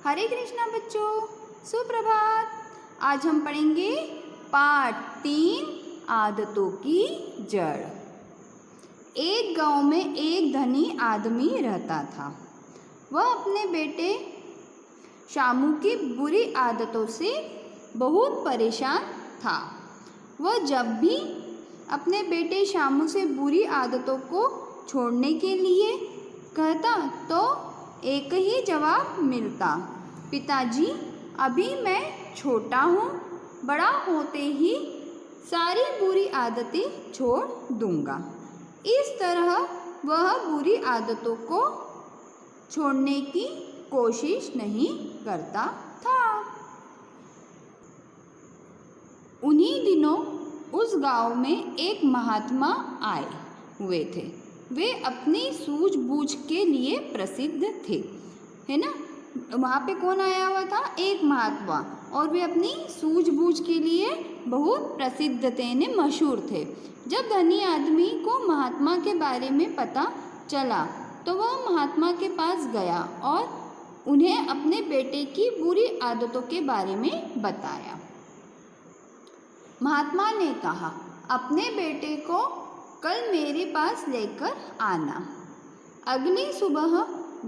हरे कृष्णा बच्चों, सुप्रभात। आज हम पढ़ेंगे पाठ 3 आदतों की जड़। एक गांव में एक धनी आदमी रहता था। वह अपने बेटे शामू की बुरी आदतों से बहुत परेशान था। वह जब भी अपने बेटे शामू से बुरी आदतों को छोड़ने के लिए कहता तो एक ही जवाब मिलता, पिताजी अभी मैं छोटा हूँ, बड़ा होते ही सारी बुरी आदतें छोड़ दूँगा। इस तरह वह बुरी आदतों को छोड़ने की कोशिश नहीं करता था। उन्हीं दिनों उस गांव में एक महात्मा आए हुए थे। वे अपनी सूझबूझ के लिए प्रसिद्ध थे, है ना। वहाँ पे कौन आया हुआ था? एक महात्मा, और वे अपनी सूझबूझ के लिए बहुत प्रसिद्ध थे, ने मशहूर थे। जब धनी आदमी को महात्मा के बारे में पता चला तो वह महात्मा के पास गया और उन्हें अपने बेटे की बुरी आदतों के बारे में बताया। महात्मा ने कहा, अपने बेटे को कल मेरे पास लेकर आना। अगली सुबह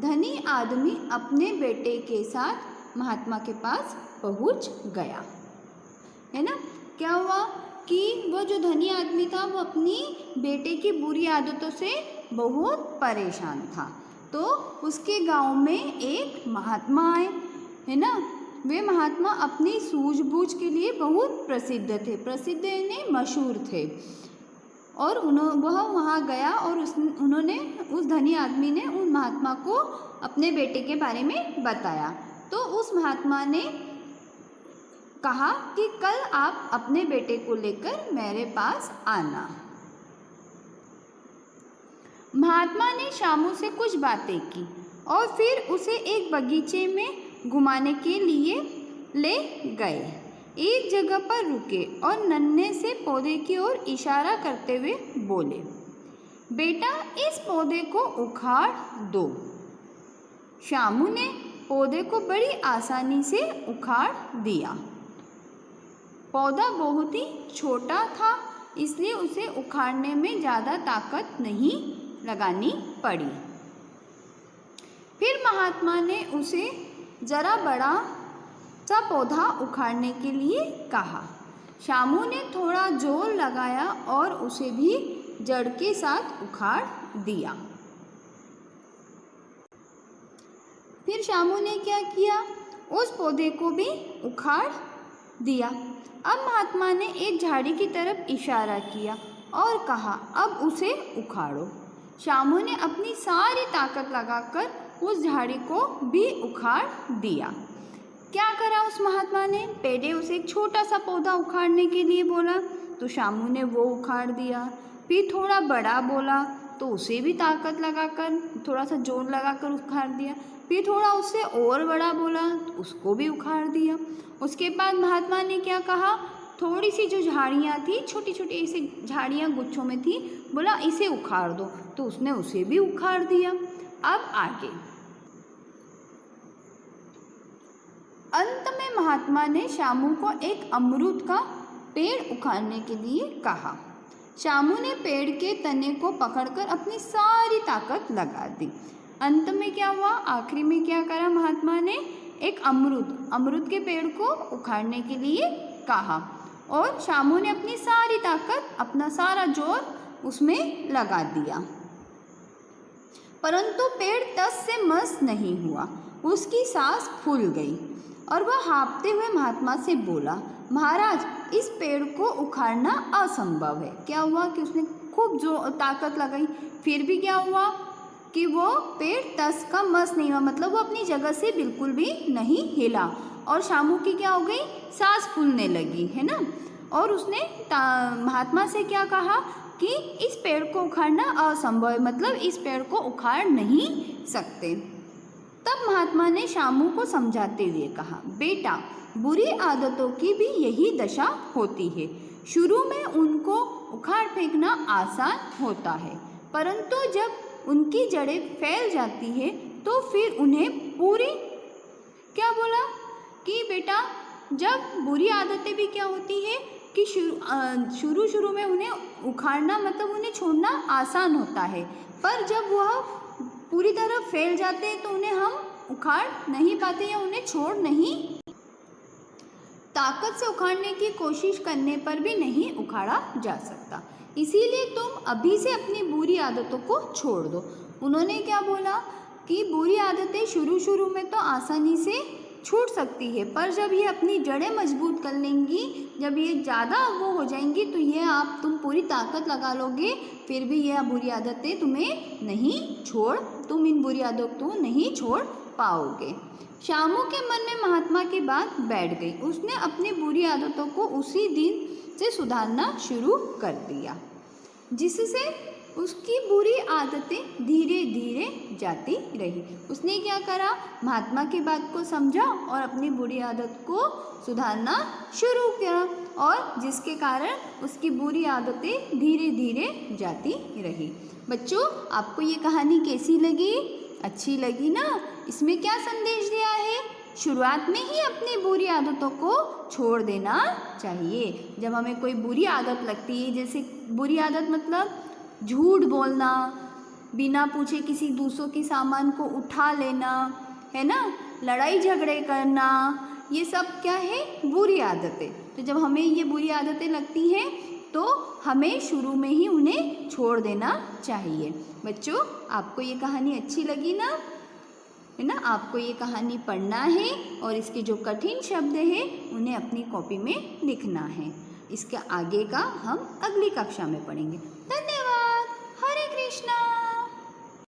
धनी आदमी अपने बेटे के साथ महात्मा के पास पहुंच गया, है ना। क्या हुआ कि वो जो धनी आदमी था वो अपनी बेटे की बुरी आदतों से बहुत परेशान था। तो उसके गांव में एक महात्मा आए, है ना। वे महात्मा अपनी सूझबूझ के लिए बहुत प्रसिद्ध थे, प्रसिद्ध यानी मशहूर थे। और वह वहाँ गया और उन्होंने उस धनी आदमी ने उस महात्मा को अपने बेटे के बारे में बताया। तो उस महात्मा ने कहा कि कल आप अपने बेटे को लेकर मेरे पास आना। महात्मा ने शामू से कुछ बातें की और फिर उसे एक बगीचे में घुमाने के लिए ले गए। एक जगह पर रुके और नन्हे से पौधे की ओर इशारा करते हुए बोले, बेटा इस पौधे को उखाड़ दो। शामू ने पौधे को बड़ी आसानी से उखाड़ दिया। पौधा बहुत ही छोटा था, इसलिए उसे उखाड़ने में ज़्यादा ताकत नहीं लगानी पड़ी। फिर महात्मा ने उसे ज़रा बड़ा सा पौधा उखाड़ने के लिए कहा। शामू ने थोड़ा जोर लगाया और उसे भी जड़ के साथ उखाड़ दिया। फिर शामू ने क्या किया? उस पौधे को भी उखाड़ दिया। अब महात्मा ने एक झाड़ी की तरफ इशारा किया और कहा, अब उसे उखाड़ो। शामू ने अपनी सारी ताकत लगाकर उस झाड़ी को भी उखाड़ दिया। क्या करा उस महात्मा ने? पहले उसे एक छोटा सा पौधा उखाड़ने के लिए बोला तो शामू ने वो उखाड़ दिया। फिर थोड़ा बड़ा बोला तो उसे भी ताकत लगाकर थोड़ा सा जोर लगाकर उखाड़ दिया। फिर थोड़ा उससे और बड़ा बोला तो उसको भी उखाड़ दिया। उसके बाद महात्मा ने क्या कहा? थोड़ी सी जो झाड़ियाँ थी, छोटी छोटी ऐसे झाड़ियाँ गुच्छों में थी, बोला इसे उखाड़ दो, तो उसने उसे भी उखाड़ दिया। अब आगे अंत में महात्मा ने शामू को एक अमरूद का पेड़ उखाड़ने के लिए कहा। शामू ने पेड़ के तने को पकड़कर अपनी सारी ताकत लगा दी। अंत में क्या हुआ? आखिरी में क्या करा महात्मा ने? एक अमरूद के पेड़ को उखाड़ने के लिए कहा और शामू ने अपनी सारी ताकत, अपना सारा जोर उसमें लगा दिया। परंतु पेड़ तस से मस नहीं हुआ। उसकी सांस फूल गई और वह हाँफते हुए महात्मा से बोला, महाराज इस पेड़ को उखाड़ना असंभव है। क्या हुआ कि उसने खूब जो ताकत लगाई, फिर भी क्या हुआ कि वो पेड़ तस का मस नहीं हुआ, मतलब वो अपनी जगह से बिल्कुल भी नहीं हिला। और शामू की क्या हो गई? सांस फूलने लगी, है ना। और उसने महात्मा से क्या कहा कि इस पेड़ को उखाड़ना असंभव है, मतलब इस पेड़ को उखाड़ नहीं सकते। तब महात्मा ने शामू को समझाते हुए कहा, बेटा बुरी आदतों की भी यही दशा होती है। शुरू में उनको उखाड़ फेंकना आसान होता है, परंतु जब उनकी जड़ें फैल जाती है तो फिर उन्हें पूरी क्या बेटा जब बुरी आदतें भी क्या होती है कि शुरू में उन्हें उखाड़ना मतलब उन्हें छोड़ना आसान होता है, पर जब वह पूरी तरह फैल जाते हैं तो उन्हें हम उखाड़ नहीं पाते या उन्हें छोड़ नहीं, ताकत से उखाड़ने की कोशिश करने पर भी नहीं उखाड़ा जा सकता। इसीलिए तुम अभी से अपनी बुरी आदतों को छोड़ दो। उन्होंने क्या बोला कि बुरी आदतें शुरू में तो आसानी से छूट सकती है, पर जब ये अपनी जड़ें मजबूत कर लेंगी, जब ये ज़्यादा वो हो जाएंगी तो ये तुम पूरी ताकत लगा लोगे, फिर भी यह बुरी आदतें तुम इन बुरी आदतों को नहीं छोड़ पाओगे। शामू के मन में महात्मा की बात बैठ गई। उसने अपनी बुरी आदतों को उसी दिन से सुधारना शुरू कर दिया, जिससे उसकी बुरी आदतें धीरे धीरे जाती रही। उसने क्या करा, महात्मा की बात को समझा और अपनी बुरी आदत को सुधारना शुरू किया, और जिसके कारण उसकी बुरी आदतें धीरे धीरे जाती रही। बच्चों, आपको ये कहानी कैसी लगी? अच्छी लगी ना? इसमें क्या संदेश दिया है? शुरुआत में ही अपनी बुरी आदतों को छोड़ देना चाहिए। जब हमें कोई बुरी आदत लगती है, जैसे बुरी आदत मतलब झूठ बोलना, बिना पूछे किसी दूसरों के सामान को उठा लेना, है ना, लड़ाई झगड़े करना, ये सब क्या है? बुरी आदतें। तो जब हमें ये बुरी आदतें लगती हैं तो हमें शुरू में ही उन्हें छोड़ देना चाहिए। बच्चों, आपको ये कहानी अच्छी लगी ना? है ना? आपको ये कहानी पढ़ना है और इसके जो कठिन शब्द हैं उन्हें अपनी कॉपी में लिखना है। इसके आगे का हम अगली कक्षा में पढ़ेंगे।